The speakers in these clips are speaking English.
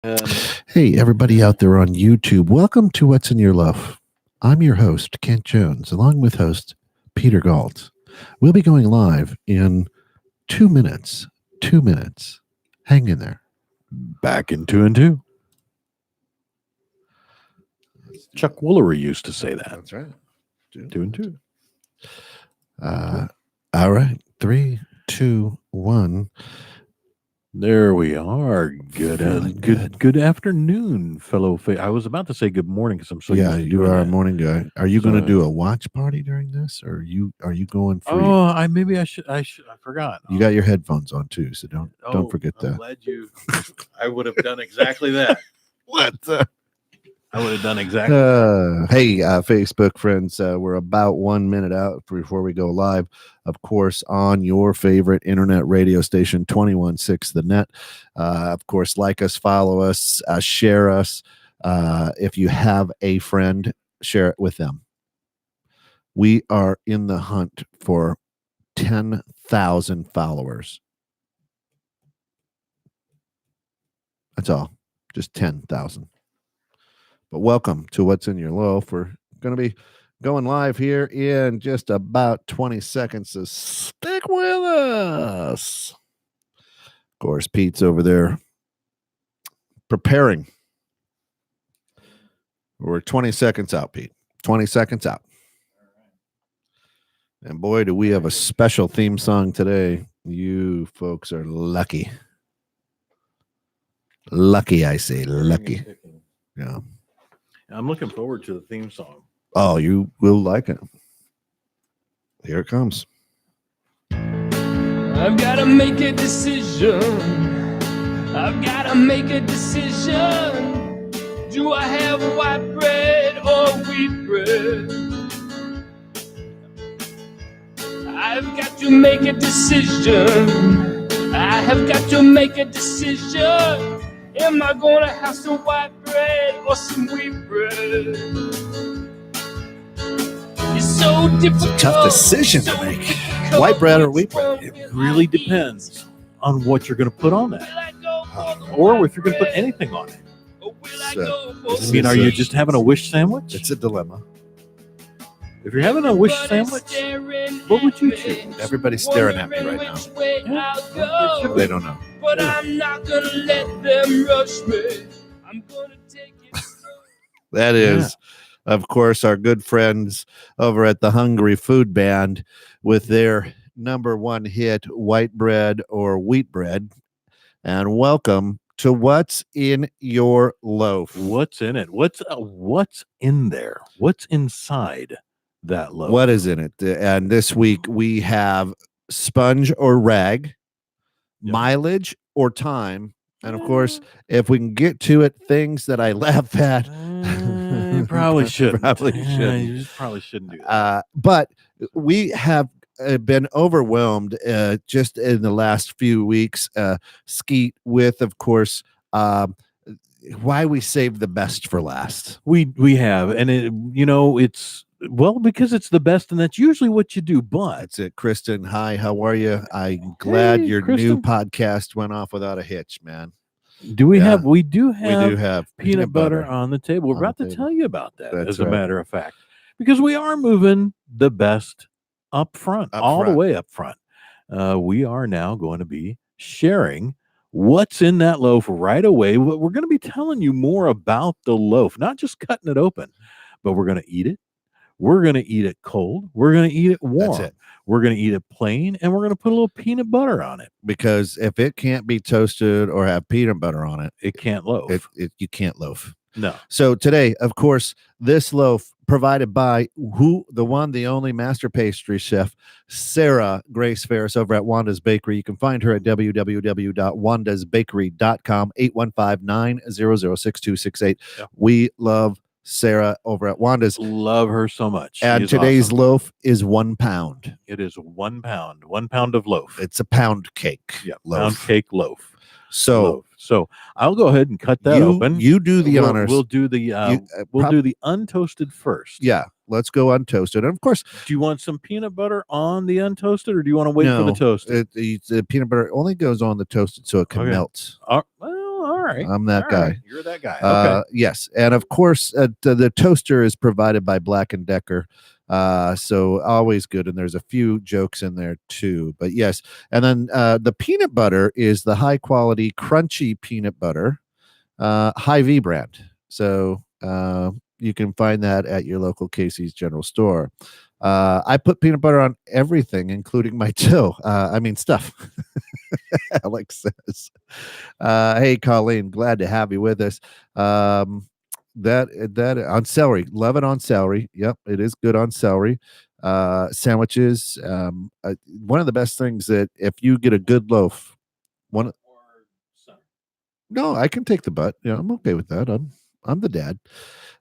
Hey, everybody out there on YouTube, welcome to What's in Your Loaf. I'm your host, Kent Jones, along with host Peter Galt. We'll be going live in 2 minutes. 2 minutes. Hang in there. Back in 2 and 2. Chuck Woolery used to say that. That's right. 2 and 2. All right. 3, 2, 1. There we are. Good afternoon, fellow. I was about to say good morning because I'm so used to you doing are that. a morning guy. Are you going to do a watch party during this, or are you going free? Oh, I forgot. You got your headphones on too, so don't forget that. I'm glad I would have done exactly that. What? I would have done exactly that. Hey, Facebook friends, we're about 1 minute out before we go live. Of course, on your favorite internet radio station, 21.6 The Net. Of course, like us, follow us, share us. If you have a friend, share it with them. We are in the hunt for 10,000 followers. That's all. Just 10,000. But welcome to What's in Your Loaf. We're going to be going live here in just about 20 seconds, so stick with us. Of course, Pete's over there preparing. We're 20 seconds out, Pete. 20 seconds out. And boy, do we have a special theme song today. You folks are lucky. Lucky, I say. Lucky. Yeah. I'm looking forward to the theme song. Oh, you will like it. Here it comes. I've got to make a decision. I've got to make a decision. Do I have white bread or wheat bread? I've got to make a decision. I have got to make a decision. Am I going to have some white bread or some wheat bread? It's so difficult. It's a tough decision to make. White bread or wheat bread? It really depends on what you're going to put on that. Or if you're going to put anything on it. Are you just having a wish sandwich? It's a dilemma. If you're having a wish sandwich, what would you choose? Everybody's staring at me right now. Yeah. They don't know. But I'm not gonna let them rush me. I'm gonna take it. That is, of course, our good friends over at the Hungry Food Band with their number one hit, White Bread or Wheat Bread. And welcome to What's in Your Loaf. What's in it? What's in there? What's inside that loaf? What is in it? And this week we have sponge or rag, mileage or time, and of course, if we can get to it, things that I laugh at. You probably shouldn't. You probably shouldn't do that. But we have been overwhelmed just in the last few weeks, Skeet, with, of course, why we saved the best for last. We have, and it's because it's the best, and that's usually what you do. But that's it. Kristen, hi, how are you? I'm glad your Kristen. new podcast went off without a hitch, man. Do we have? We do have. We do have peanut butter on the table. We're about to tell you about that, as a matter of fact, because we are moving the best up front, the way up front. We are now going to be sharing what's in that loaf right away. We're going to be telling you more about the loaf, not just cutting it open, but we're going to eat it. We're going to eat it cold. We're going to eat it warm. That's it. We're going to eat it plain, and we're going to put a little peanut butter on it. Because if it can't be toasted or have peanut butter on it, it can't loaf. You can't loaf. No. So today, of course, this loaf provided by the one, the only master pastry chef, Sarah Grace Ferris over at Wanda's Bakery. You can find her at www.wandasbakery.com, 815-900-6268. Yeah. We love Sarah over at Wanda's. Love her so much. And today's loaf is 1 pound. It is 1 pound. 1 pound of loaf. It's a pound cake. Yeah, loaf. Pound cake loaf. So I'll go ahead and cut that open. You do the honors. We'll do the do the untoasted first. Yeah, let's go untoasted. And of course, do you want some peanut butter on the untoasted, or do you want to wait for the toasted? The peanut butter only goes on the toasted so it can melt. All right. I'm that guy. Right. You're that guy. Okay. Yes. And of course, the toaster is provided by Black & Decker. So always good. And there's a few jokes in there too. But yes. And then the peanut butter is the high quality, crunchy peanut butter, Hy-Vee brand. So you can find that at your local Casey's General Store. I put peanut butter on everything, including my toe. Stuff. Alex says. Hey, Colleen, glad to have you with us. That on celery, love it on celery. Yep, it is good on celery. Sandwiches. One of the best things that if you get a good loaf, no, I can take the butt. Yeah, I'm okay with that. I'm the dad.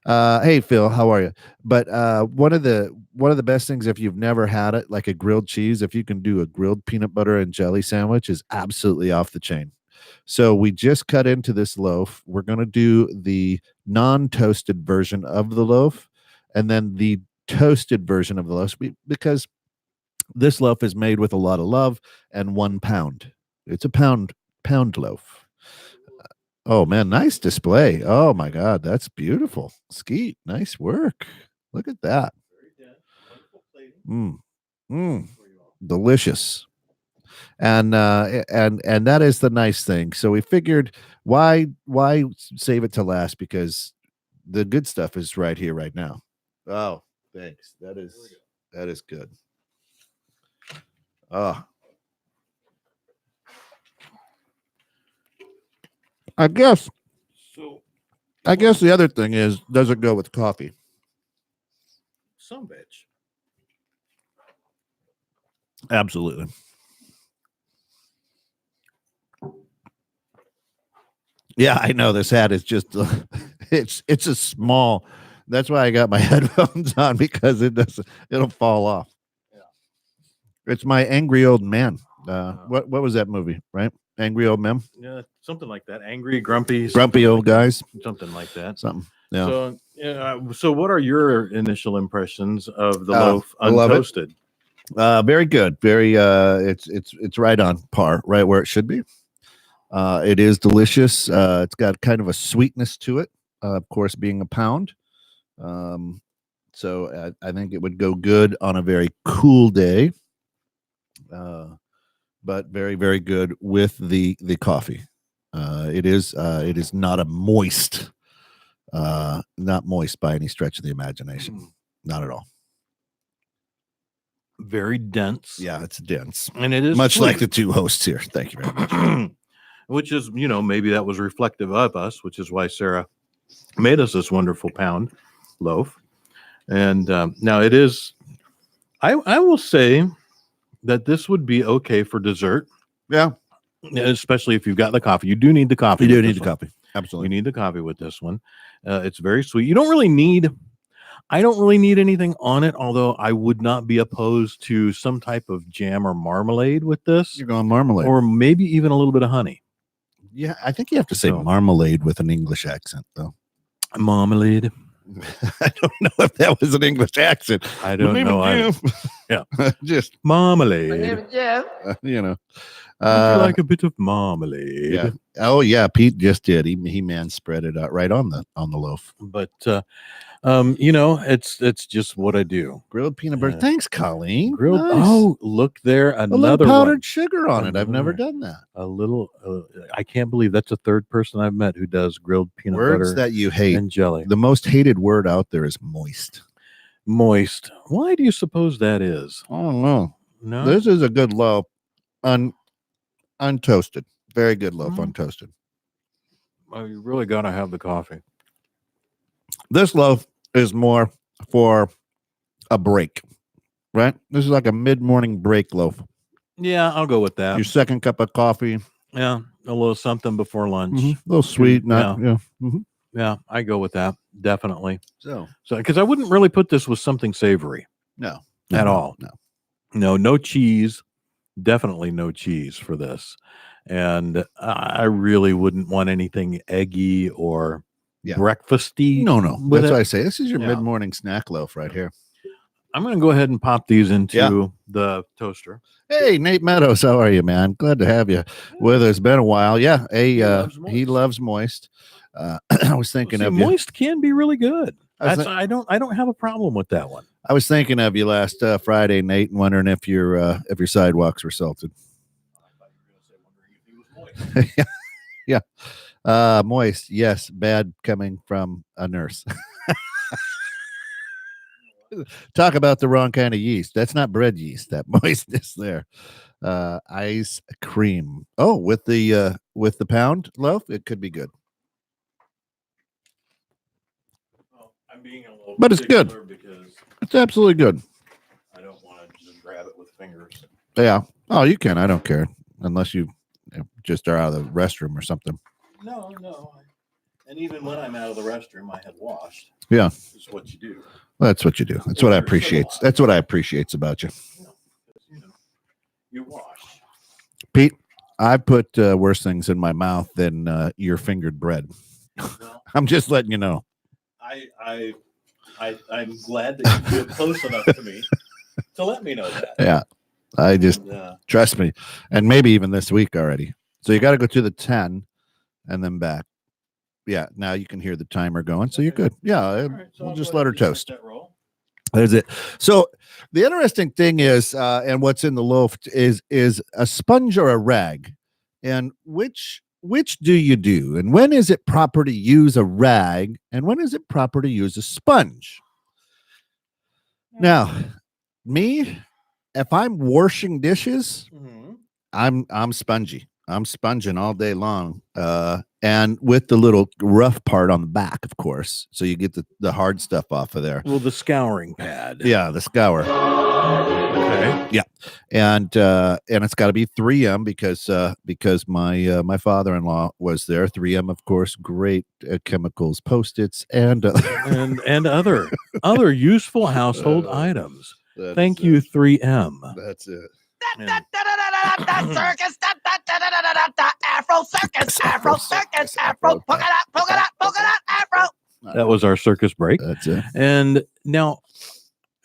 Hey Phil, how are you? But one of the best things, if you've never had it, like a grilled cheese, if you can do a grilled peanut butter and jelly sandwich, is absolutely off the chain. So we just cut into this loaf. We're going to do the non-toasted version of the loaf and then the toasted version of the loaf, because this loaf is made with a lot of love and 1 pound. It's a pound loaf. Oh man, nice display. Oh my God, that's beautiful. Skeet, nice work. Look at that. Delicious. And that is the nice thing. So we figured why save it to last, because the good stuff is right here right now. Oh, thanks. That is good. Oh. I guess the other thing is, does it go with coffee? Some bitch. Absolutely. Yeah, I know this hat is just it's a small. That's why I got my headphones on, because it'll fall off. Yeah. It's my angry old man. What was that movie, right? Angry Old Men? Yeah, something like that. Angry, grumpy old guys. Something like that. Something. Yeah. So what are your initial impressions of the loaf untoasted? Very good. Very it's right on par, right where it should be. It is delicious. It's got kind of a sweetness to it, of course, being a pound. So I think it would go good on a very cool day. But very, very good with the coffee. It is not moist by any stretch of the imagination. Not at all. Very dense. Yeah, it's dense. And it is much sweet, like the two hosts here. Thank you very much. Which is, maybe that was reflective of us, which is why Sarah made us this wonderful pound loaf. And now it is, I will say that this would be okay for dessert. Yeah. Especially if you've got the coffee. You do need the coffee. You do need the coffee. Absolutely. You need the coffee with this one. It's very sweet. I don't really need anything on it, although I would not be opposed to some type of jam or marmalade with this. You're going marmalade. Or maybe even a little bit of honey. Yeah, I think you have to say marmalade with an English accent, though. Marmalade. I don't know if that was an English accent. I don't know. Yeah. Just marmalade. Yeah. Would you like a bit of marmalade? Yeah. Oh yeah, Pete just did. He spread it out right on the loaf. But it's just what I do. Grilled peanut butter. Thanks, Colleen. Grilled. Nice. Oh, look there, another a little powdered one. Sugar on it. I've never done that. A little. I can't believe that's the third person I've met who does grilled peanut butter. Words that you hate and jelly. The most hated word out there is moist. Moist. Why do you suppose that is? I don't know. No. This is a good loaf, untoasted. Very good loaf, untoasted. Well, you really gotta have the coffee. This loaf is more for a break, right? This is like a mid-morning break loaf. Yeah, I'll go with that. Your second cup of coffee. Yeah, a little something before lunch. Mm-hmm. A little sweet. Yeah, I go with that. Definitely. So because I wouldn't really put this with something savory. No. At all. No cheese. Definitely no cheese for this. And I really wouldn't want anything eggy or breakfasty. No. That's what I say. This is your mid-morning snack loaf right here. I'm going to go ahead and pop these into the toaster. Hey, Nate Meadows, how are you, man? Glad to have you with us. Been a while. Yeah, he loves moist. I was thinking of you. Moist can be really good. I don't have a problem with that one. I was thinking of you last Friday, Nate, and wondering if your sidewalks were salted. Yeah. Moist, yes. Bad coming from a nurse. Talk about the wrong kind of yeast. That's not bread yeast. That moistness there. Ice cream. Oh, with the pound loaf, it could be good. Well, I'm being a little, but it's good. Because it's absolutely good. I don't want to just grab it with fingers. Yeah. Oh, you can. I don't care unless you just are out of the restroom or something. No. And even when I'm out of the restroom, my head washed. Yeah. That's what you do. That's what you do. That's what I appreciate. That's what I appreciate about you. You wash. Pete, I put worse things in my mouth than your fingered bread. Well, I'm just letting you know. I'm glad that you feel close enough to me to let me know that. Yeah. I just trust me. And maybe even this week already. So you got to go to the 10 and then back. Yeah. Now you can hear the timer going. So you're good. Yeah. Right, so we'll just let her toast. That's it. So the interesting thing is, and what's in the loaf is a sponge or a rag. And which do you do? And when is it proper to use a rag? And when is it proper to use a sponge? Now, me, if I'm washing dishes, I'm spongy. I'm sponging all day long. And with the little rough part on the back, of course. So you get the hard stuff off of there. Well, the scouring pad. Yeah, the scour. Okay. Yeah. And it's got to be 3M because my father-in-law was there. 3M, of course, great chemicals, Post-its, and other useful household items. Thank you, 3M. That's it. Circus, Afro circus, Afro circus, Afro polka dot, Afro. That was our circus break. That's it. And now,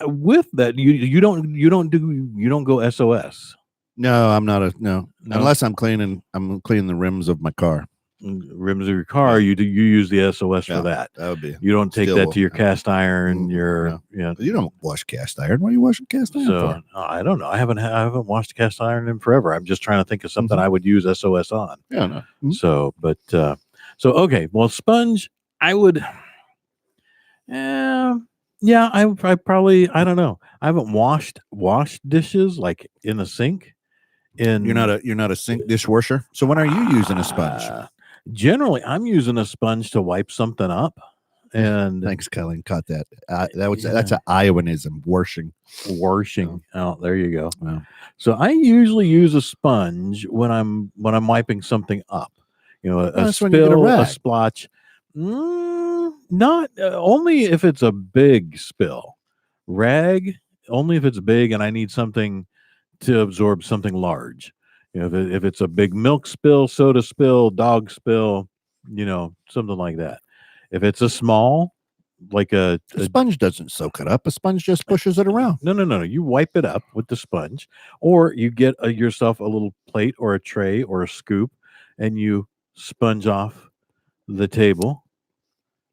with that, you don't go SOS. No, I'm not no. Unless I'm cleaning the rims of my car. Rims of your car, you use the SOS for that. That would be. You don't take that to your cast iron. You don't wash cast iron. Why are you washing cast iron for? I don't know. I haven't washed cast iron in forever. I'm just trying to think of something I would use SOS on. Yeah, no. Mm-hmm. So okay. Well, sponge, I would. I probably, I don't know. I haven't washed dishes like in a sink. You're not a sink dishwasher. So when are you using a sponge? Generally, I'm using a sponge to wipe something up. And thanks, Colleen. Caught that. That's an Iowanism. Washing. Oh, there you go. Wow. So I usually use a sponge when I'm wiping something up. A spill, a splotch. Not only if it's a big spill. Rag only if it's big and I need something to absorb something large. If it's a big milk spill, soda spill, dog spill, something like that. If it's a small, like a sponge doesn't soak it up. A sponge just pushes it around. No. You wipe it up with the sponge, or you get yourself a little plate or a tray or a scoop, and you sponge off the table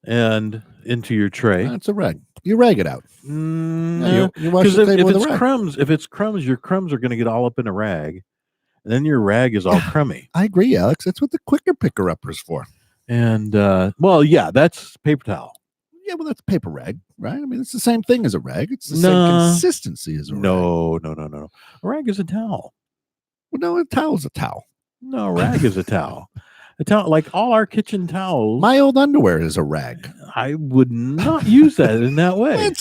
and into your tray. That's a rag. You rag it out. You wash the table with a rag. Crumbs, if it's crumbs, your crumbs are going to get all up in a rag. And then your rag is all crummy. I agree, Alex. That's what the quicker picker-upper is for. And, that's paper towel. Yeah, well, that's a paper rag, right? I mean, it's the same thing as a rag. It's the same consistency as a rag. No. A rag is a towel. Well, no, a towel is a towel. No, a rag is a towel. A towel, like all our kitchen towels. My old underwear is a rag. I would not use that in that way.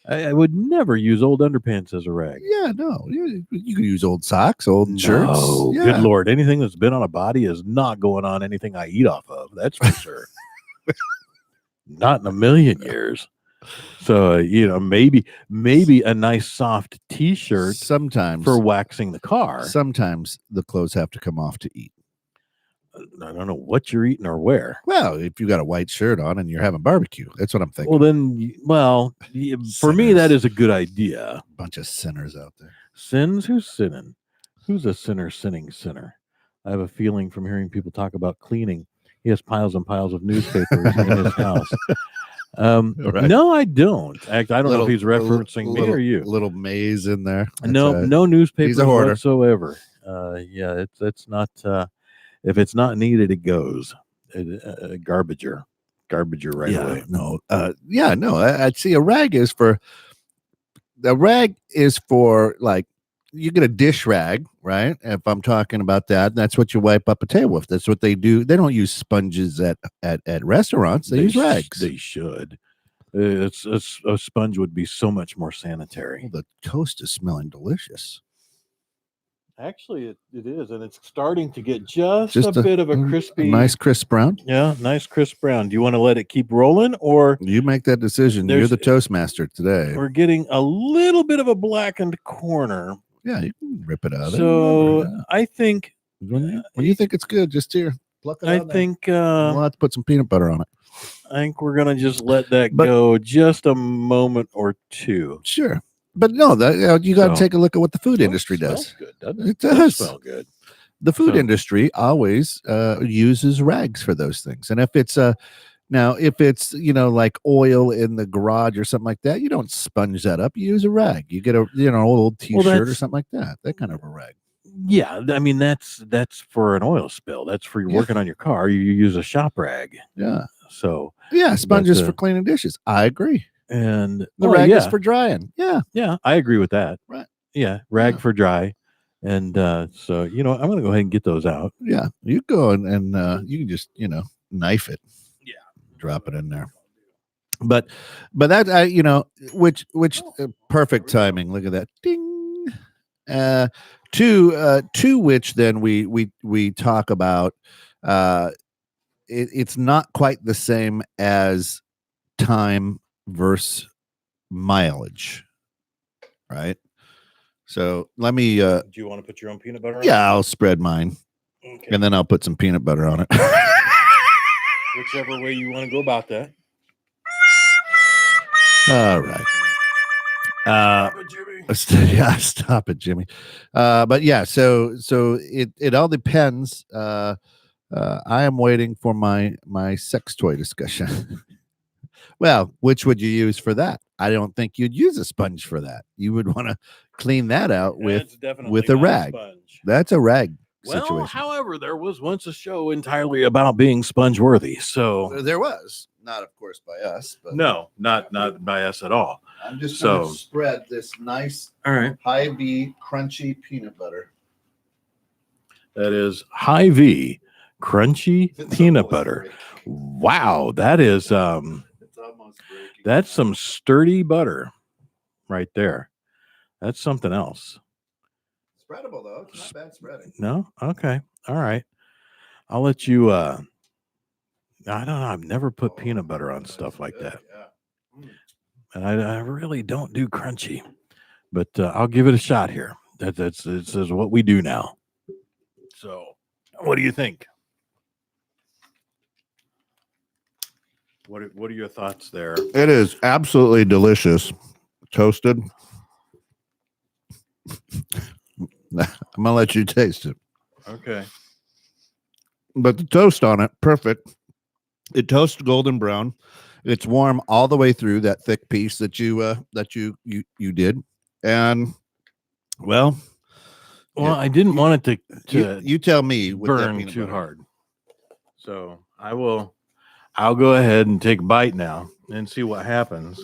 I would never use old underpants as a rag. Yeah, no. You can use old socks, old shirts. Oh, yeah. Good Lord. Anything that's been on a body is not going on anything I eat off of. That's for sure. Not in a million years. So, maybe a nice soft T-shirt sometimes for waxing the car. Sometimes the clothes have to come off to eat. I don't know what you're eating or where. Well, if you got a white shirt on and you're having barbecue, that's what I'm thinking. Well, then, for me, that is a good idea. Bunch of sinners out there. Sins? Who's sinning? Who's a sinner sinning sinner? I have a feeling from hearing people talk about cleaning. He has piles and piles of newspapers in his house. Right. No, I don't. I don't know if he's referencing me or you. Little maze in there. No newspapers whatsoever. It's not. If it's not needed, it goes. Garbager right away. No. I'd see a rag is for like, you get a dish rag, right? If I'm talking about that, that's what you wipe up a table with. That's what they do. They don't use sponges at restaurants. They use rags. They should. A sponge would be so much more sanitary. Well, the toast is smelling delicious. Actually, it is, and it's starting to get just a bit of a crispy, nice crisp brown. Yeah, nice crisp brown. Do you want to let it keep rolling, or you make that decision? You're the Toastmaster today. We're getting a little bit of a blackened corner. Yeah, you can rip it out. So I think when you think it's good, just pluck it out. I think we'll have to put some peanut butter on it. I think we're gonna just let that go just a moment or two. Sure. But no, you got to take a look at what the food industry does. Smells good, doesn't it? It does smell good. The food industry always uses rags for those things, and if it's like oil in the garage or something like that, you don't sponge that up. You use a rag. You get a old T-shirt or something like that. That kind of a rag. Yeah, I mean that's for an oil spill. That's for working on your car. You use a shop rag. Yeah. So sponges for cleaning dishes. I agree. And the rag is for drying. Yeah, I agree with that. Right. Yeah, rag for dry. And so I'm going to go ahead and get those out. Yeah, you go and you can just knife it. Yeah, drop it in there. But that which perfect timing. Look at that, ding. To which then we talk about. It's not quite the same as time versus mileage, right? So let me do you want to put your own peanut butter on? I'll spread mine, and then I'll put some peanut butter on it. Whichever way you want to go about that. All right. Stop it, Jimmy. But yeah, so it all depends. I am waiting for my sex toy discussion. Well, which would you use for that? I don't think you'd use a sponge for that. You would want to clean that out with a rag. That's a rag situation. Well, however, there was once a show entirely about being sponge worthy. So there was, not of course by us, but no, not by us at all. I'm just going to spread this nice, Hy-Vee crunchy peanut butter. That is Hy-Vee crunchy peanut butter. Wow, that is that's some sturdy butter right there. That's something else. Spreadable though. It's not bad spreading. No? Okay. All right. I'll let you I don't know. I've never put peanut butter on stuff like that. Yeah. And I really don't do crunchy. But I'll give it a shot here. This is what we do now. So, what do you think? What are your thoughts there? It is absolutely delicious. Toasted. I'm gonna let you taste it. Okay. But the toast on it, perfect. It toasts golden brown. It's warm all the way through that thick piece that you did. And well, I didn't want it to you tell me burn too hard. So I'll go ahead and take a bite now and see what happens.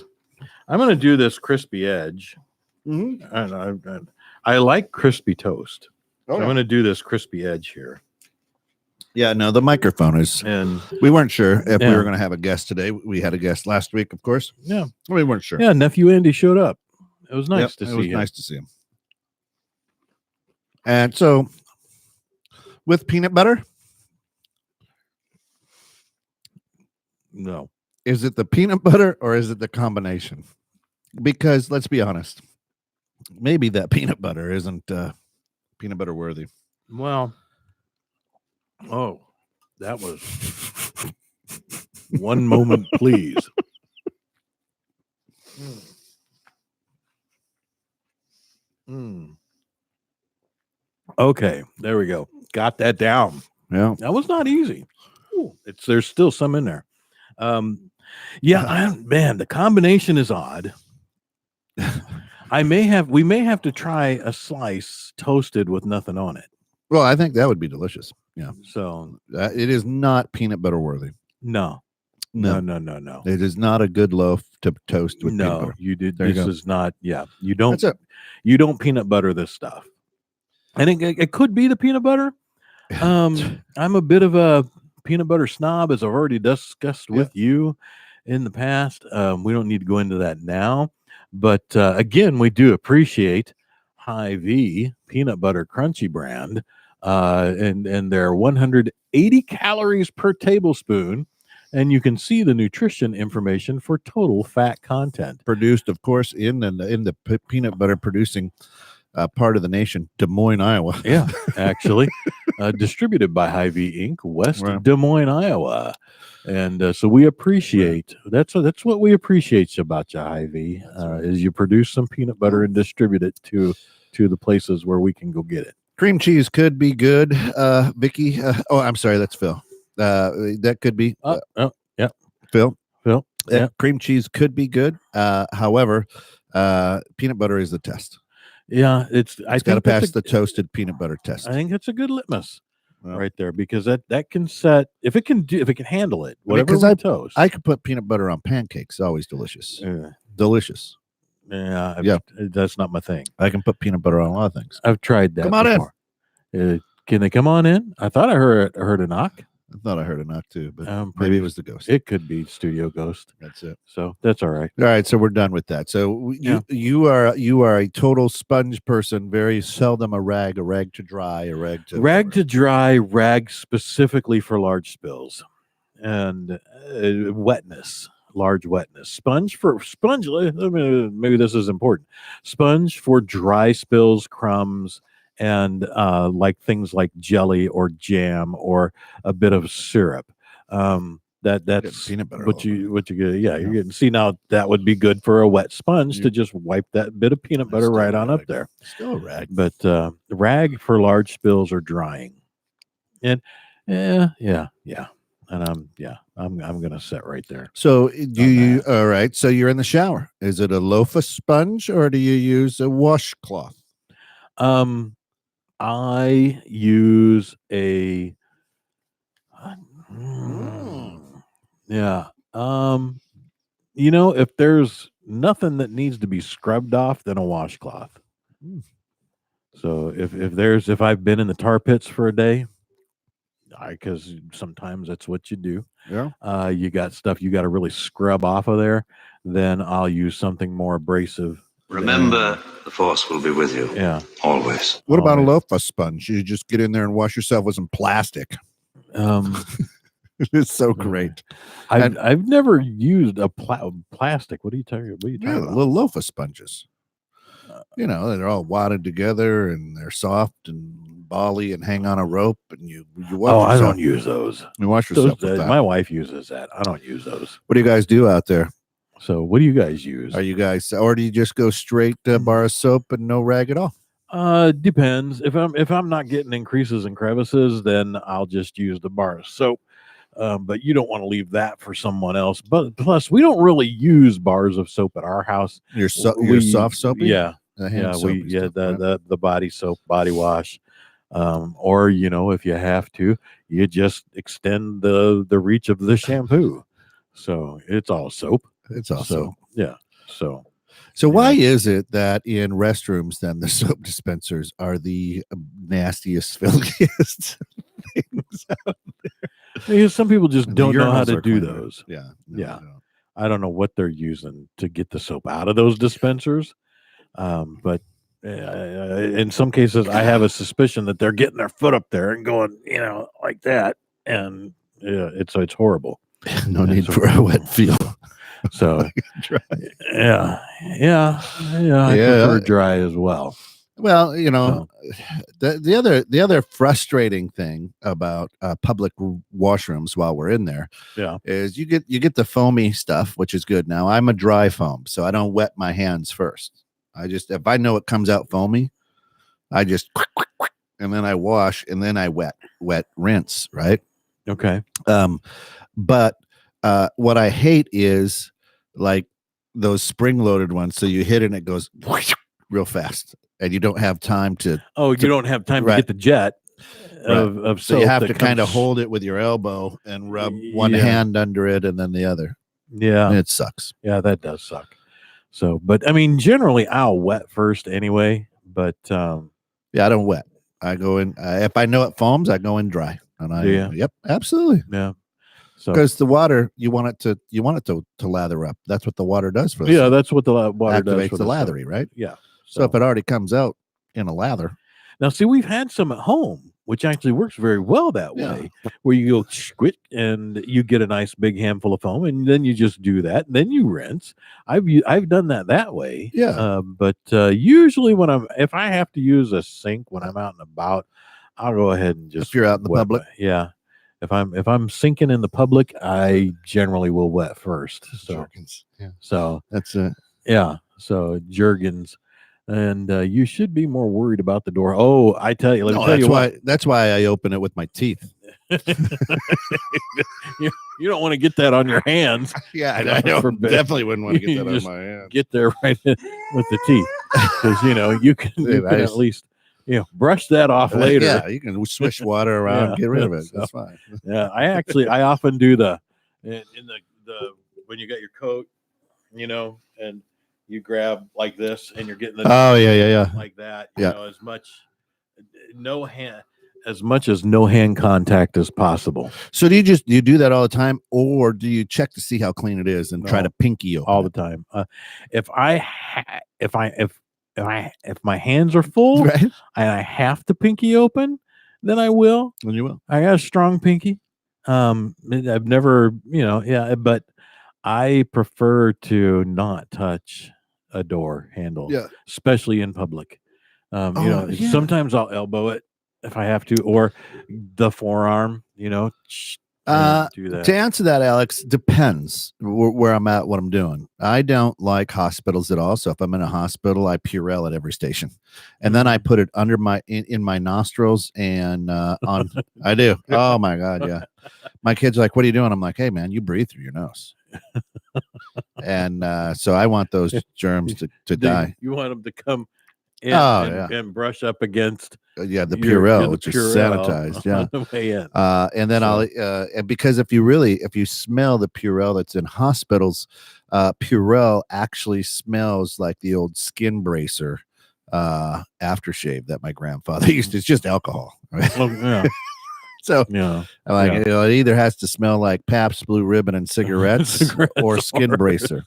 I'm going to do this crispy edge. Mm-hmm. And I like crispy toast. So I'm going to do this crispy edge here. Yeah, no, the microphone is. And we weren't sure if we were going to have a guest today. We had a guest last week, of course. Yeah. We weren't sure. Yeah, nephew Andy showed up. It was nice to see him. It was nice to see him. And so with peanut butter? No. Is it the peanut butter or is it the combination? Because let's be honest, maybe that peanut butter isn't peanut butter worthy. Well, That was one moment, please. Okay, there we go. Got that down. Yeah, that was not easy. Ooh, there's still some in there. Man, the combination is odd. We may have to try a slice toasted with nothing on it. Well, I think that would be delicious. Yeah. So it is not peanut butter worthy. No. It is not a good loaf to toast with peanut butter. You did. There This you is not. Yeah, you don't. That's it. You don't peanut butter this stuff. I think it could be the peanut butter. I'm a bit of a peanut butter snob, as I've already discussed with you in the past. We don't need to go into that now, but again, we do appreciate Hy-Vee peanut butter crunchy brand, and they're 180 calories per tablespoon. And you can see the nutrition information for total fat content. Produced, of course, in the peanut butter producing part of the nation, Des Moines, Iowa. Yeah, actually, distributed by Hy-Vee Inc., West Des Moines, Iowa. And so we appreciate that's what we appreciate about you, Hy-Vee, is you produce some peanut butter and distribute it to the places where we can go get it. Cream cheese could be good, Vicky. I'm sorry, that's Phil. That could be Phil. Yeah. Cream cheese could be good. However, peanut butter is the test. Yeah, it's got to pass the toasted peanut butter test. I think it's a good litmus right there, because that can set if it can handle it. Whatever we toast, I could put peanut butter on pancakes. Always delicious. Delicious. Yeah. That's not my thing. I can put peanut butter on a lot of things. I've tried that. Come on before. Can they come on in? I thought I heard a knock. I thought I heard a knock too, but maybe it was the ghost. It could be Studio Ghost. That's it. So that's all right. All right, so we're done with that. So you are a total sponge person. Very seldom a rag to dry, a rag to dry, rag specifically for large spills and wetness. Large wetness. Sponge. Maybe this is important. Sponge for dry spills, crumbs, and like things like jelly or jam or a bit of syrup. That's peanut butter. What you get. Yeah, you're getting. See, now that would be good for a wet sponge to just wipe that bit of peanut butter right on up there. Still a rag, but rag for large spills or drying. And yeah. And I'm gonna sit right there. So all right? So you're in the shower. Is it a loaf of sponge or do you use a washcloth? I use a if there's nothing that needs to be scrubbed off, then a washcloth. So if I've been in the tar pits for a day, because sometimes that's what you do. Yeah. You got stuff you got to really scrub off of there, then I'll use something more abrasive. Remember, the force will be with you. Yeah. Always. What about a loaf of sponge? You just get in there and wash yourself with some plastic. It's so great. I've never used a plastic. What are you talking about? A little loaf of sponges. They're all wadded together and they're soft and bally and hang on a rope, and you wash yourself. I don't use those. You wash yourself with that. My wife uses that. I don't use those. What do you guys do out there? So what do you guys use? Are you guys, or do you just go straight bar of soap and no rag at all? Depends. If I'm not getting increases and crevices, then I'll just use the bar of soap. But you don't want to leave that for someone else. But plus, we don't really use bars of soap at our house. Your soft soap? Yeah. The body soap, body wash. Or if you have to, you just extend the reach of the shampoo. So it's all soap. It's all soap. Yeah. So why is it that in restrooms then the soap dispensers are the nastiest, filthiest things out there? Because some people just don't know how to do those. Yeah. No. I don't know what they're using to get the soap out of those dispensers. But in some cases, I have a suspicion that they're getting their foot up there and going, like that. And it's horrible. No need for a wet feel. So, I prefer dry as well. Well, the other frustrating thing about public washrooms while we're in there, is you get the foamy stuff, which is good. Now I'm a dry foam, so I don't wet my hands first. If I know it comes out foamy, I just and then I wash and then I wet rinse, right? Okay. But what I hate is like those spring-loaded ones. So you hit it and it goes real fast, and you don't have time to. Oh, you don't have time to get the jet of so you have to kind of hold it with your elbow and rub one hand under it and then the other. Yeah, and it sucks. Yeah, that does suck. So, but I mean, generally I'll wet first anyway. But I don't wet. I go in if I know it foams, I go in dry. And yep, absolutely. Yeah. So because the water, you want it to lather up. That's what the water does for us. Yeah, that's what the water does for the lathery, right? Yeah. So if it already comes out in a lather. Now, see, we've had some at home, which actually works very well that way, where you go squit and you get a nice big handful of foam, and then you just do that, and then you rinse. I've done that way. Yeah. But usually if I have to use a sink when I'm out and about, I'll go ahead and just. If you're out in the public. Yeah. If I'm sinking in the public, I generally will wet first. So, Jergens. Yeah. So that's it. Yeah. So Jergens. And you should be more worried about the door. Oh, I tell you, let me tell you why. That's why I open it with my teeth. you don't want to get that on your hands. Yeah, I don't, definitely wouldn't want to get that on my hands. Get there right with the teeth, because you can at least brush that off later. Yeah, you can swish water around, get rid of it. That's fine. Yeah, I often do the when you got your coat, and you grab like this, and you're getting the like that. You know, as much as no hand contact as possible. So do you do that all the time, or do you check to see how clean it is and try to pinky open all the time? If my hands are full, right, and I have to pinky open, then I will. And you will. I got a strong pinky. I've never, but I prefer to not touch a door handle, especially in public. Sometimes I'll elbow it if I have to, or the forearm, do that. To answer that, Alex, depends where I'm at, what I'm doing. I don't like hospitals at all. So if I'm in a hospital, I Purell at every station, and then I put it under in my nostrils and on. I do. Oh my God, yeah. My kids are like, "What are you doing?" I'm like, "Hey man, you breathe through your nose." And so I want those germs to die. You want them to come in and brush up against the Purell, which is sanitized. Yeah, on the way in. And then and because if you smell the Purell that's in hospitals, Purell actually smells like the old skin bracer aftershave that my grandfather used to. It's just alcohol, right? Oh, yeah. So it either has to smell like Pabst Blue Ribbon and cigarettes or skin bracer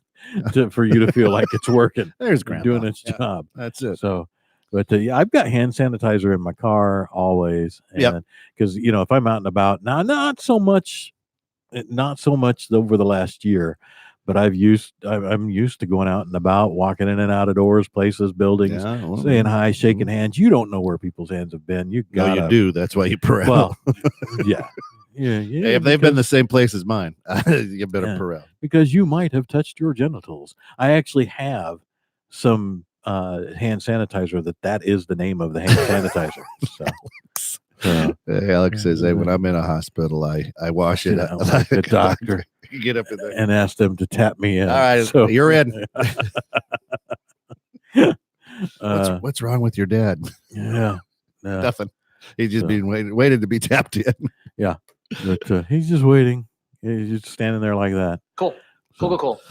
for you to feel like it's working. There's Grandpa doing its job. That's it. So, but I've got hand sanitizer in my car always. Because if I'm out and about now, not so much over the last year. But I'm used to going out and about, walking in and out of doors, places, buildings, saying hi, shaking hands. You don't know where people's hands have been. You do. That's why you Purell. Well, yeah. If they've been the same place as mine, you better Purell. Because you might have touched your genitals. I actually have some hand sanitizer that is the name of the hand sanitizer. So. Alex says, "Hey, when I'm in a hospital, I wash it like the doctor." You get up in there and ask them to tap me in. All right, so you're in. What's wrong with your dad? Yeah, nothing. He's just being waited to be tapped in. Yeah, but he's just waiting. He's just standing there like that. Cool.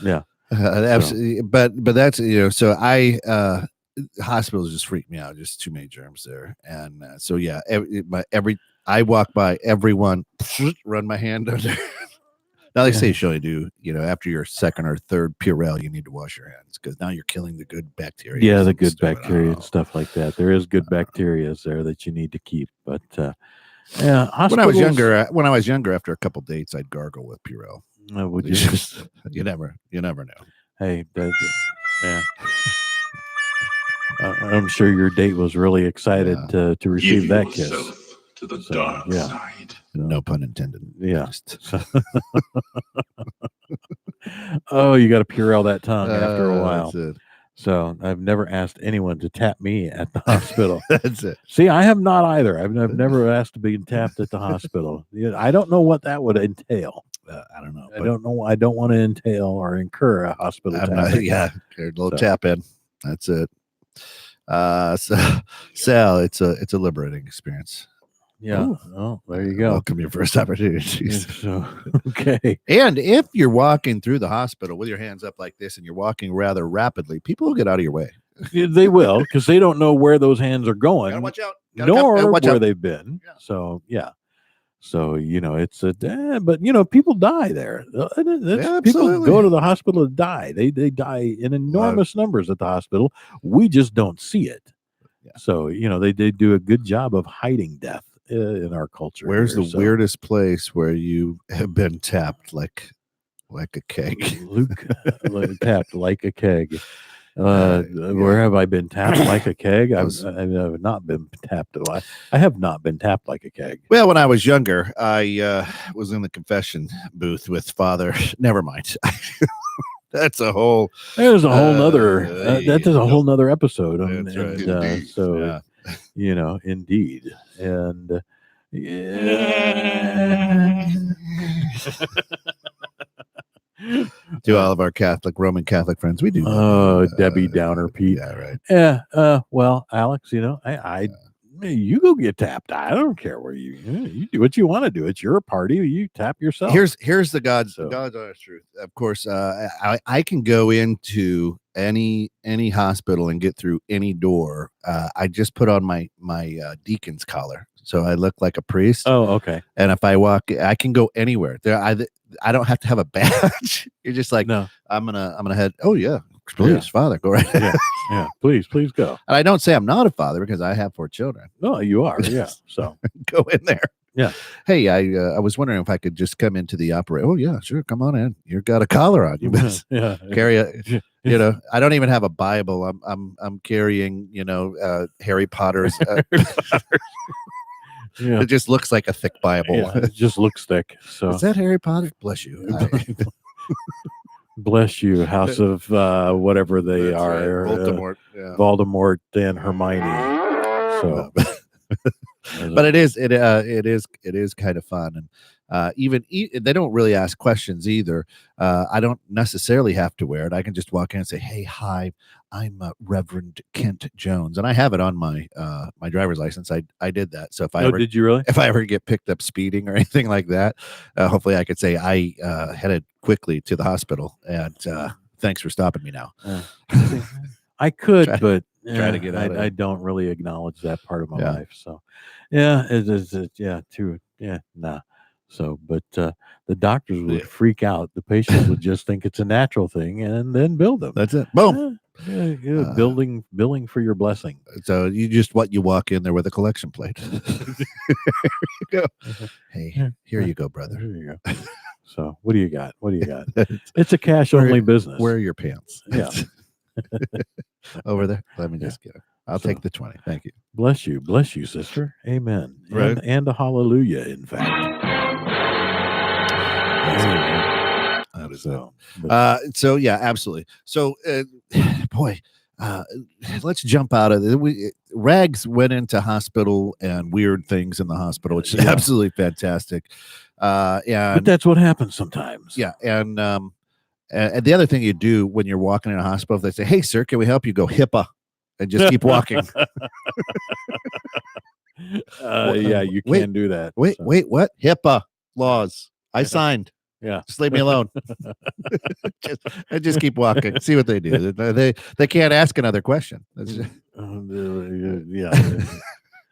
Yeah, absolutely. But that's So hospitals just freak me out. Just too many germs there, and so I walk by everyone, run my hand under. Now they say you should only do, after your second or third Purell, you need to wash your hands because now you're killing the good bacteria. Yeah, the good bacteria and stuff like that. There is good bacteria there that you need to keep. But when I was younger, after a couple dates, I'd gargle with Purell. Would you? You never know. Hey, I'm sure your date was really excited to receive that kiss. To the dark side. No pun intended. Yeah. Oh, you got to Purell that tongue after a while. That's it. So I've never asked anyone to tap me at the hospital. That's it. See, I have not either. I've never asked to be tapped at the hospital. I don't know what that would entail. I don't know. I don't know. I don't want to entail or incur a hospital tap. A little tap in. That's it. Sal, it's a liberating experience. Yeah. Oh, there you go. Welcome your first opportunity. So, okay. And if you're walking through the hospital with your hands up like this and you're walking rather rapidly, people will get out of your way. They will, because they don't know where those hands are going. Gotta watch out. Nor where they've been. Yeah. So, yeah. So, it's but people die there. People go to the hospital to die. They die in enormous numbers at the hospital. We just don't see it. Yeah. So, they do a good job of hiding death in our culture. Where's the weirdest place where you have been tapped like a keg? Luke tapped like a keg. Where have I been tapped like a keg? I've not been tapped. I have not been tapped like a keg. Well, when I was younger, I was in the confession booth with Father. Never mind. That's a whole. There's a whole nother. That is a whole nother episode. Indeed, and to all of our Roman Catholic friends, we do. Debbie Downer, Pete. Yeah, right. Yeah. Well, Alex, you go get tapped. I don't care where you do what you want to do. It's your party. You tap yourself. Here's the God's honest truth. Of course, I can go into any hospital and get through any door. I just put on my deacon's collar, so I look like a priest. Oh, okay. And if I walk, I can go anywhere. I don't have to have a badge. You're just like, no, I'm gonna head. Oh yeah, please, Father, go right ahead. Yeah, please go. And I don't say I'm not a father because I have 4 children. No, you are. Yeah. So go in there. Yeah. Hey, I was wondering if I could just come into the operator. Oh yeah, sure. Come on in. You've got a collar on. You must carry a. I don't even have a Bible. I'm carrying Harry Potter's. It just looks like a thick Bible. Yeah, it just looks thick. So is that Harry Potter? Bless you. Bless you, House of whatever they are. Voldemort. Voldemort and Hermione. So but it is kind of fun. And even they don't really ask questions either. I don't necessarily have to wear it. I can just walk in and say, "Hey, hi, I'm Reverend Kent Jones," and I have it on my my driver's license. I did that. So did you really? If I ever get picked up speeding or anything like that, hopefully I could say I headed quickly to the hospital and thanks for stopping me now. I could, but try to get out. I don't really acknowledge that part of my life. So yeah, it is. Nah. So, but the doctors would freak out. The patients would just think it's a natural thing and then bill them. That's it. Boom. Billing for your blessing. So you walk in there with a collection plate. Go. Hey, here you go, brother. Here you go. So what do you got? It's a cash only business. Wear your pants. Yeah. Over there. Let me just get it. I'll take the 20. Thank you. Bless you, sister. Amen. Right. And a hallelujah, in fact. So yeah, absolutely. So boy, let's jump out of it. Rags went into hospital and weird things in the hospital, which is absolutely fantastic. But that's what happens sometimes. Yeah. And the other thing you do when you're walking in a hospital, if they say, "Hey sir, can we help you?" Go HIPAA and just keep walking. You can do that. Wait, what? HIPAA laws. I signed. Yeah. Just leave me alone. just keep walking. See what they do. They can't ask another question.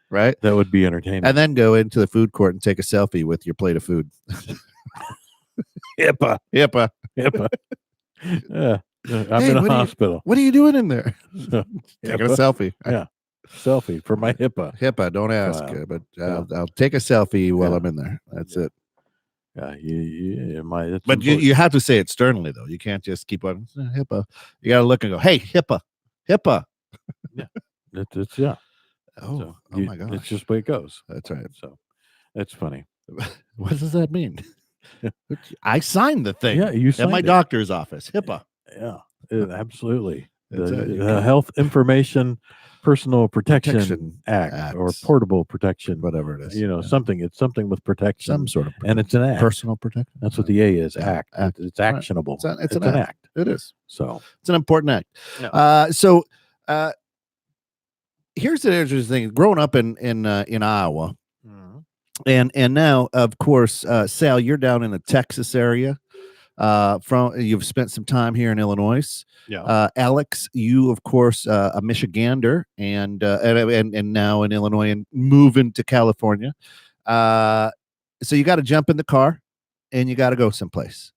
Right? That would be entertaining. And then go into the food court and take a selfie with your plate of food. HIPAA. I'm in a hospital. What are you doing in there? Taking a selfie. Yeah. Selfie for my HIPAA. HIPAA, don't ask. But I'll take a selfie while I'm in there. That's it. But you have to say it sternly though. You can't just keep on HIPAA. You got to look and go, "Hey, HIPAA." It's yeah. Oh my gosh. It's just the way it goes. That's right. So that's funny. What does that mean? I signed the thing. Yeah, you at signed my it. doctor's office. HIPAA. Yeah, absolutely. That's it. The Health Information Personal Protection Act Acts. or Portable Protection, Whatever it is. You know, something. It's something with protection. Some sort of and it's an act. personal protection. That's what the A is. Yeah, Act. act. It's actionable. It's an act. It is. So it's an important act. Yeah. Here's the interesting thing. Growing up in Iowa, and now, of course, Sal, you're down in the Texas area. You've spent some time here in Illinois. Yeah. Alex, you of course a Michigander and now in Illinois and moving to California. So you got to jump in the car and you got to go someplace.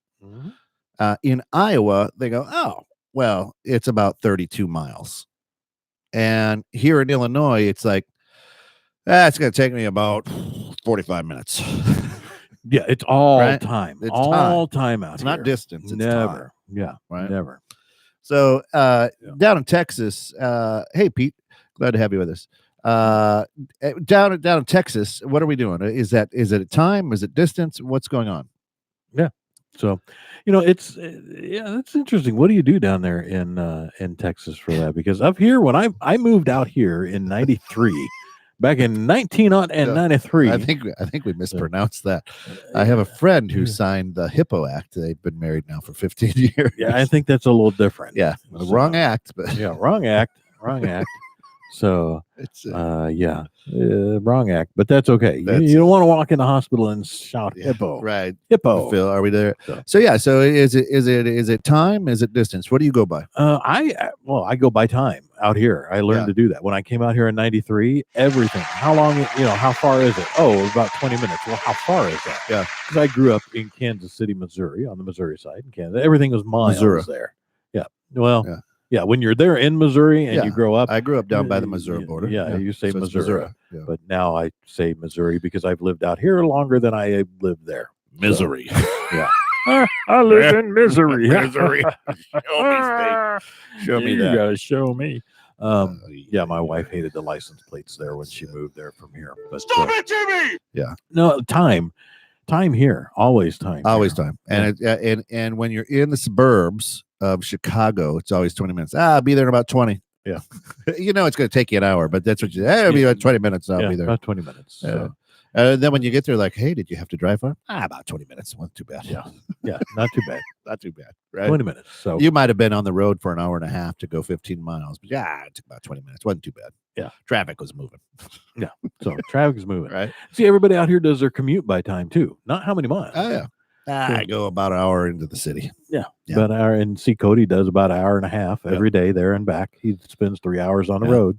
In Iowa, they go, oh, well, it's about 32 miles. And here in Illinois, it's like, it's going to take me about 45 minutes. Yeah, it's all right? time. It's all time out It's here. not distance. It's Never. time. Yeah. Right. Never. So down in Texas, hey Pete, glad to have you with us. Down in Texas, what are we doing? Is it a time? Is it distance? What's going on? Yeah. So, it's that's interesting. What do you do down there in Texas for that? Because up here, when I moved out here in '93. Back in 1993. I think we mispronounced that. I have a friend who signed the HIPPO Act. They've been married now for 15 years. Yeah, I think that's a little different. Yeah, wrong act. But yeah, wrong act. So, it's wrong act, but that's okay. You don't want to walk in the hospital and shout HIPPO. Right. HIPPO. Phil, are we there? So is it time? Is it distance? What do you go by? I go by time out here. I learned to do that. When I came out here in '93, everything. How long, how far is it? Oh, about 20 minutes. Well, how far is that? Yeah. Because I grew up in Kansas City, Missouri, on the Missouri side in Canada. Everything was miles there. Yeah. Well, yeah, when you're there in Missouri and you grow up. I grew up down by the Missouri border. Yeah, you say so Missouri. Yeah. But now I say Missouri because I've lived out here longer than I lived there. Missouri. So, yeah. I live in misery. Misery. Show me you that. gotta show me. Yeah, my wife hated the license plates there when she moved there from here. But, Stop it, Jimmy! Yeah. No, time here. Always time. Time. And and when you're in the suburbs of Chicago, it's always 20 minutes. I'll be there in about 20. Yeah. It's going to take you an hour, but that's what it'll be about 20 minutes. I'll be there. About 20 minutes. So. Then when you get there, like, hey, did you have to drive far? About 20 minutes. Wasn't too bad. Yeah. Yeah. Not too bad. Not too bad. Right. 20 minutes. So you might have been on the road for an hour and a half to go 15 miles, but it took about 20 minutes. Wasn't too bad. Yeah. Traffic was moving. Yeah. So traffic is moving. Right. See, everybody out here does their commute by time too. Not how many miles. Oh, yeah. I go about an hour into the city. Yeah. About an hour. And see, Cody does about an hour and a half every day there and back. He spends 3 hours on the road.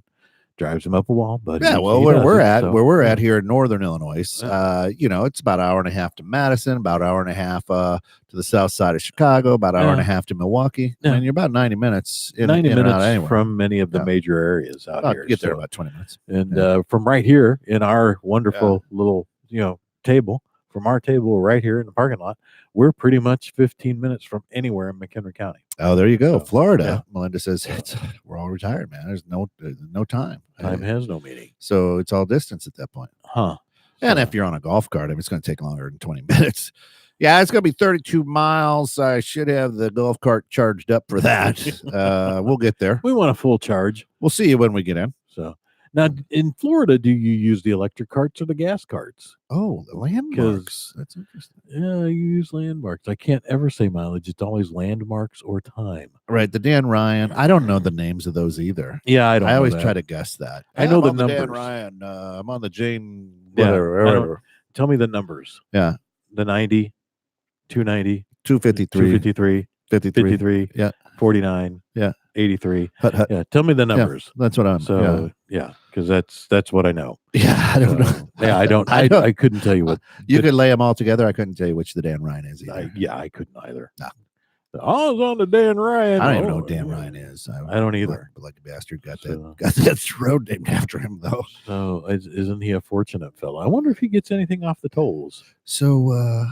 Drives him up a wall, but where we're at here in northern Illinois, it's about an hour and a half to Madison, about an hour and a half to the south side of Chicago, about an hour and a half to Milwaukee. Yeah. And you're about 90 minutes 90 minutes from many of the major areas out here. Get there in about 20 minutes. And from right here in our wonderful little table, from our table right here in the parking lot, we're pretty much 15 minutes from anywhere in McHenry County. Oh, there you go. Florida. Yeah. Melinda says we're all retired, man. There's no time. Time has no meaning. So it's all distance at that point. Huh. And if you're on a golf cart, it's going to take longer than 20 minutes. Yeah, it's going to be 32 miles. I should have the golf cart charged up for that. We'll get there. We want a full charge. We'll see you when we get in. So now in Florida, do you use the electric carts or the gas carts? Oh, the landmarks. That's interesting. Yeah, you use landmarks. I can't ever say mileage. It's always landmarks or time. Right. The Dan Ryan. I don't know the names of those either. Yeah, I don't. I always try to guess that. I know the numbers. Dan Ryan. I'm on the Jane. Whatever. Tell me the numbers. Yeah. The 90, 290, 253, 253, 53. Yeah. 49. Yeah. 83. Yeah. Tell me the numbers. Yeah, that's what I'm. So because that's what I know. Yeah, I don't know. Yeah, I don't. I couldn't tell you what. You could lay them all together. I couldn't tell you which the Dan Ryan is either. I couldn't either. No. I was on the Dan Ryan. I don't even know who Dan Ryan is. I don't either. But like a bastard got that road named after him though. So isn't he a fortunate fellow? I wonder if he gets anything off the tolls. So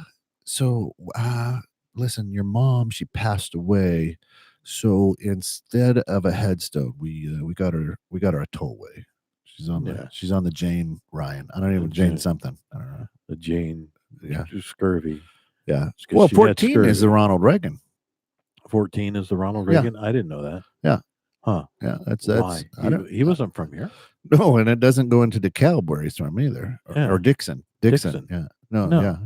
listen, your mom, she passed away So instead of a headstone, we got her a tollway. She's on the Jane Ryan. I don't even Jane something. I don't know. The Jane Scurvy. Yeah. Well, 14 is the Ronald Reagan. 14 is the Ronald Reagan. I didn't know that. Yeah. Huh. Yeah. That's why he wasn't from here. No, and it doesn't go into DeKalb where he's from either, or Dixon. Yeah. No.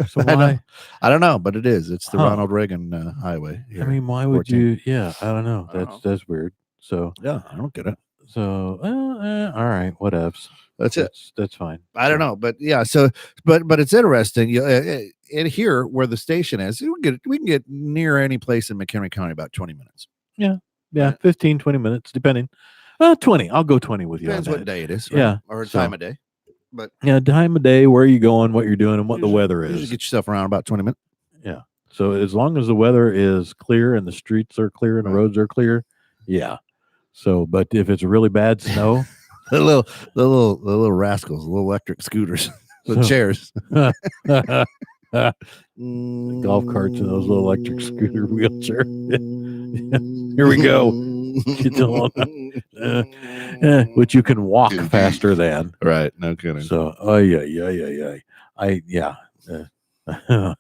So why? I don't know, but it is. It's the Ronald Reagan highway. I mean, why would 14. You? Yeah, I don't know. That's weird. So yeah, I don't get it. So all right, whatevs. That's it. That's fine. I don't know, but yeah. So, but it's interesting. And here where the station is, we can get near any place in McHenry County about 20 minutes. Yeah, 15, 20 minutes, depending. 20. I'll go 20 with you. Depends what day it is. Right? Yeah, or time of day. But time of day, where are you going, what you're doing, and what the weather is. Get yourself around about 20 minutes. Yeah. So as long as the weather is clear and the streets are clear and the roads are clear, yeah. So, but if it's really bad snow, the little rascals, the little electric scooters with chairs, golf carts and those little electric scooter wheelchair. Here we go. Which you can walk faster than. Right. No kidding. So, I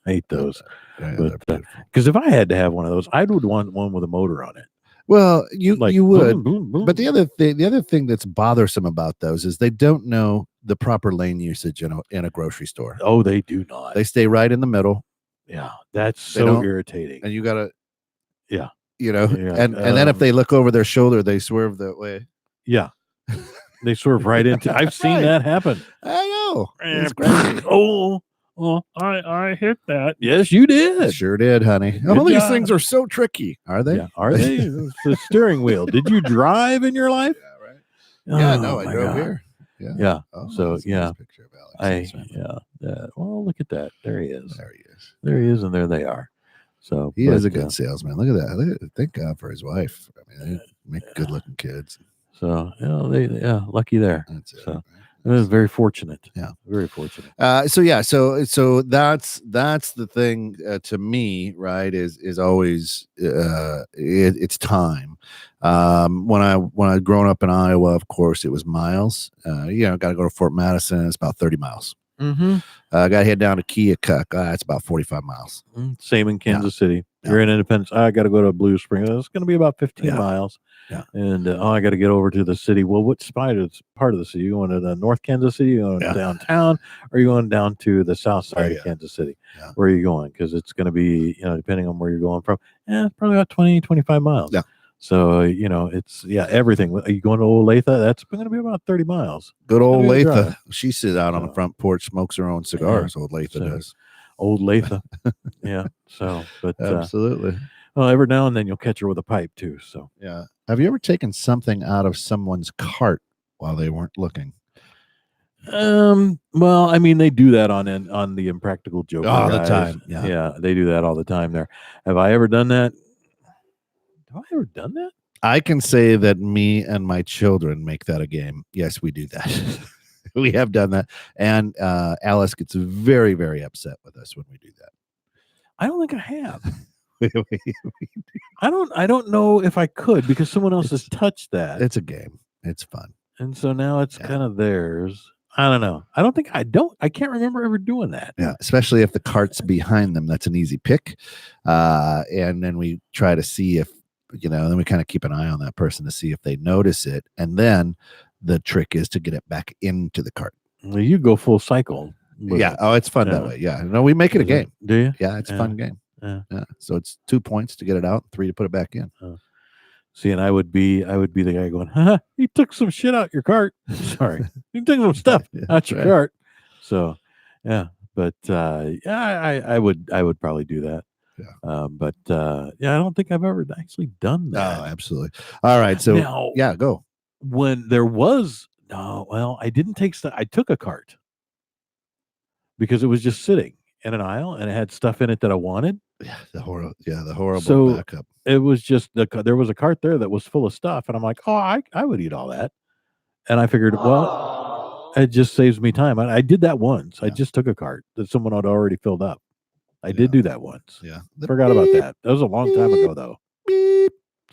hate those. Because if I had to have one of those, I would want one with a motor on it. Well, you would, boom, boom. But the other thing that's bothrsome about those is they don't know the proper lane usage in a grocery store. Oh, they do not. They stay right in the middle. Yeah, that's so irritating. And you gotta, yeah, and then if they look over their shoulder, they swerve that way. Yeah, they swerve right into. I've seen that happen. I know. It's crazy. Well, I hit that. Yes, you did. Sure did, honey. All these things are so tricky. Are they? Yeah, are they? It's the steering wheel. Did you drive in your life? Yeah, right. Yeah, no, I drove here. Yeah. Oh, so that's a nice picture of Alex. Well, look at that. There he is. There he is, and there they are. So he is a good salesman. Look at that. Thank God for his wife. I mean, they make good-looking kids. So lucky there. That's it. So. It was very fortunate. Yeah, very fortunate. So that's the thing to me, right? Is always it's time. When I grown up in Iowa, of course, it was miles. Got to go to Fort Madison. It's about 30 miles. Mm-hmm. Got to head down to Keokuk. It's about 45 miles. Same in Kansas City. You're in Independence. I got to go to Blue Spring. It's going to be about 15 miles. Yeah. And I got to get over to the city. Well, what part of the city? You going to the North Kansas City? You going downtown? Or are you going down to the south side of Kansas City? Yeah. Where are you going? Because it's going to be, depending on where you're going from, probably about 20, 25 miles. Yeah. So, it's, everything. Are you going to Olathe? That's going to be about 30 miles. Good old Latha. She sits out on the front porch, smokes her own cigars. Old Latha does. Old Latha. Yeah. So, but absolutely. Well, every now and then you'll catch her with a pipe too. So, yeah. Have you ever taken something out of someone's cart while they weren't looking? Well, I mean, they do that on the Impractical Joker all guys. the time. Yeah, they do that all the time there. Have I ever done that? Have I ever done that? I can say that me and my children make that a game. Yes, we do that. We have done that. And Alice gets very, very upset with us when we do that. I don't think I have. I don't know if I could, because someone else has touched that. It's a game. It's fun. And so now it's kind of theirs. I don't know. I can't remember ever doing that. Yeah. Especially if the cart's behind them. That's an easy pick. And then we try to see if, then we kind of keep an eye on that person to see if they notice it. And then the trick is to get it back into the cart. Well, you go full cycle. Yeah. Oh, it's fun that way. Yeah. No, we make it a game. Do you? Yeah. It's a fun game. Yeah. So it's 2 points to get it out, 3 to put it back in. See, and I would be the guy going, he took some shit out your cart. Sorry. He took some stuff out your cart. So, yeah. But I would probably do that. Yeah. But I don't think I've ever actually done that. Oh, absolutely. All right. So now, go. When there was I didn't take stuff. I took a cart because it was just sitting in an aisle and it had stuff in it that I wanted. Yeah, the horrible backup. It was just there was a cart there that was full of stuff, and I'm like, I would eat all that. And I figured, well, it just saves me time. I did that once. I just took a cart that someone had already filled up. I did do that once. Yeah. Forgot about that. That was a long time ago, though. Beep.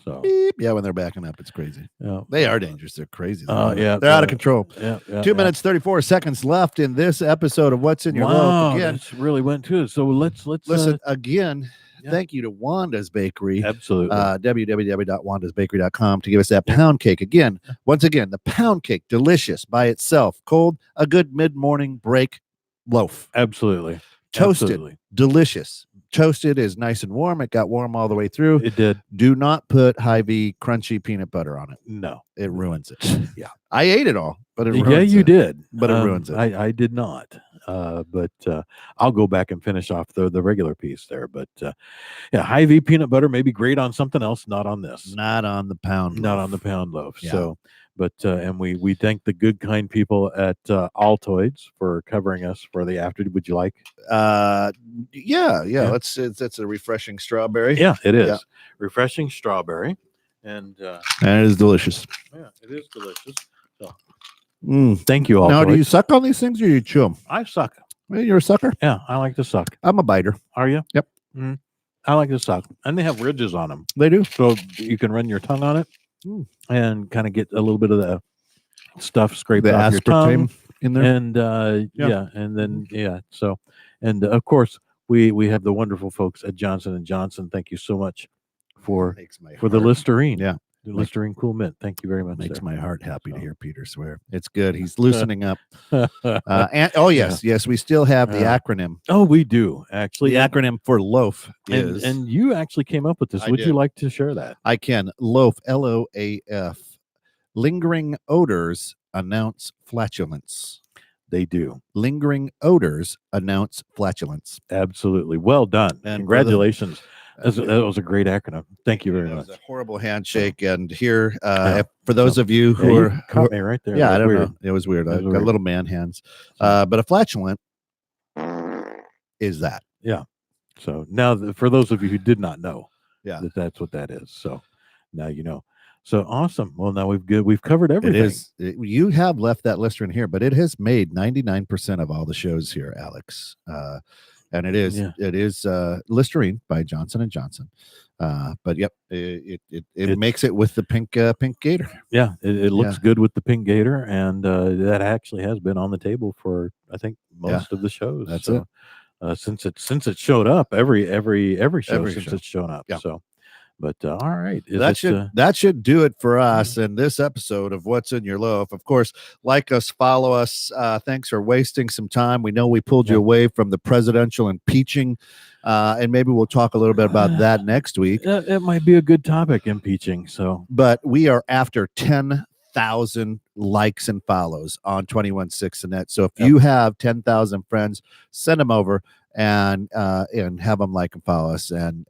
So beep. Yeah, when they're backing up, it's crazy. Yeah. They are dangerous. They're crazy. Yeah, they're out of control. Yeah, 2 minutes 34 seconds left in this episode of What's in Your Loaf. Again, that's really went to it. So let's listen again. Yeah. Thank you to Wanda's Bakery. Absolutely. www.wandasbakery.com to give us that pound cake. Again, once again, the pound cake, delicious by itself, cold, a good mid-morning break loaf. Absolutely. Toasted, Absolutely. delicious. Toasted is nice and warm. It got warm all the way through. It did. Do not put Hy-Vee crunchy peanut butter on it. No. It ruins it. Yeah. I ate it all, but it ruins it. Yeah, you did. But it ruins it. I did not. But I'll go back and finish off the regular piece there. But yeah, Hy-Vee peanut butter may be great on something else, not on this. Not on the pound loaf. Not on the pound loaf. Yeah. So, but and we thank the good, kind people at Altoids for covering us for the after. Would you like? Yeah. It's a refreshing strawberry. Yeah, it is. Yeah. Refreshing strawberry. And it is delicious. Yeah, it is delicious. So thank you all. Now, do you suck on these things or you chew them? I suck. You're a sucker? Yeah, I like to suck. I'm a biter. Are you? Yep. I like to suck. And they have ridges on them. They do. So you can run your tongue on it and kind of get a little bit of the stuff scraped off your tongue in there. And and then so and of course we have the wonderful folks at Johnson & Johnson. Thank you so much for the Listerine. Yeah. The Listerine Cool Mint. Thank you very much. Makes my heart happy to hear Peter swear. It's good. He's loosening up. And yes, we still have the acronym. Oh, we do actually. The acronym for loaf is, and you actually came up with this. Would you like to share that? I can. LOAF, LOAF. Lingering odors announce flatulence. They do. Lingering odors announce flatulence. Absolutely. Well done. And congratulations. That was a great acronym. Thank you very much. It was a horrible handshake. And here, for those of you who are caught me right there. Yeah, I don't know. It was weird. I got little man hands. But a flatulent is that. Yeah. So now, for those of you who did not know, that's what that is. So now you know. So awesome. Well, now we've covered everything. You have left that Listerine here, but it has made 99% of all the shows here, Alex. And it is Listerine by Johnson & Johnson. But yep, it makes it with the pink gator. Yeah, it looks good with the pink gator, and that actually has been on the table for I think most of the shows. That's it. Since it showed up every show since it's shown up. Yeah. So. But all right, that should do it for us in this episode of What's in Your Loaf. Of course, like us, follow us. Thanks for wasting some time. We know we pulled you away from the presidential impeaching, and maybe we'll talk a little bit about that next week. It might be a good topic, impeaching. So, but we are after 10,000 likes and follows on 216 the net. So if you have 10,000 friends, send them over. And have them like and follow us, and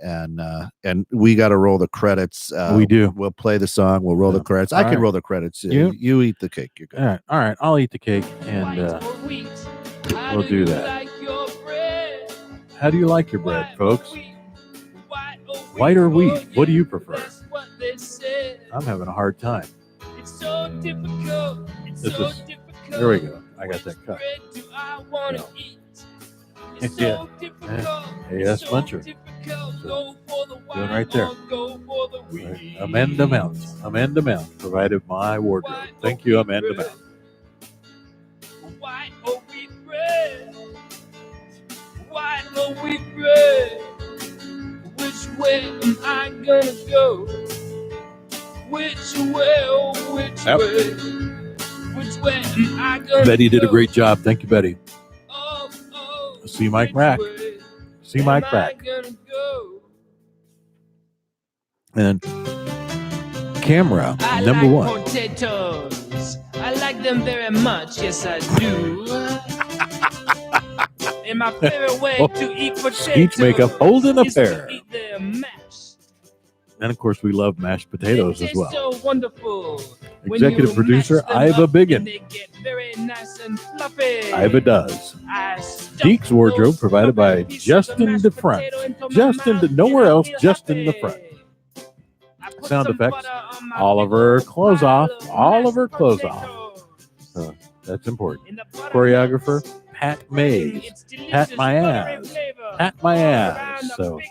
we got to roll the credits. We do. We'll play the song. We'll roll the credits. I can roll the credits. You eat the cake. You're good. All right. I'll eat the cake, and we'll do that. How do you like your bread, folks? White or wheat? What do you prefer? I'm having a hard time. There we go. I got that cut. Yeah. Hey, that's Muncher. So, doing right there. Amanda Mount provided my wardrobe. Thank you, Amanda Mount. White or wheat bread? White or wheat bread? Which way am I gonna go? Which way, oh, which way? Which way am I gonna go? Betty did a great job. Thank you, Betty. See Mike Rack. See Mike Rack. And camera number one. Potatoes. I like them very much. Yes, I do. And my favorite way to eat potatoes. Speech makeup holding a pair. To eat them mashed. And of course, we love mashed potatoes as well. So wonderful. Executive producer Iva Biggin. They get very nice and fluffy. Iva does. Deke's wardrobe provided by Justin DeFront. Nowhere else, just in the front. Sound effects. Oliver Closeoff. So that's important. Choreographer Pat Mays. Pat my ass. So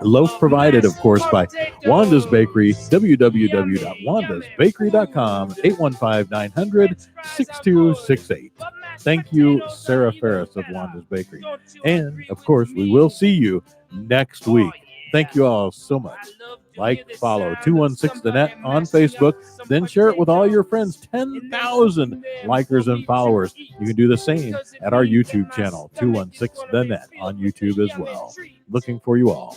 loaf provided, of course, by Wanda's Bakery, www.wandasbakery.com, 815-900-6268. Thank you, Sarah Ferris of Wanda's Bakery. And, of course, we will see you next week. Thank you all so much. Like, follow 216 The Net on Facebook, then share it with all your friends. 10,000 likers and followers. You can do the same at our YouTube channel, 216 The Net on YouTube as well. Looking for you all.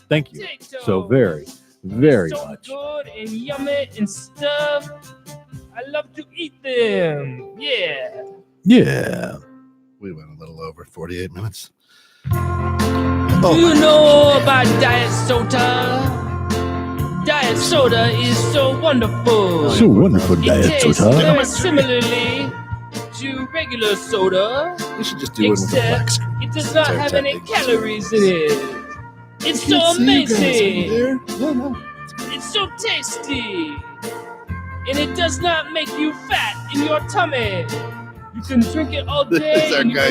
Thank you so very, very much. Good and yummy and stuff. I love to eat them. Yeah. Yeah. We went a little over 48 minutes. Do you know about diet soda? Diet soda is so wonderful. So wonderful, It Diet tastes Soda. very similarly to regular soda, You should just do it with a black except screen. it does not Sorry, have any technique. calories in it. It's so amazing. It's so tasty. And it does not make you fat in your tummy. You can drink it all This day. is our and you guy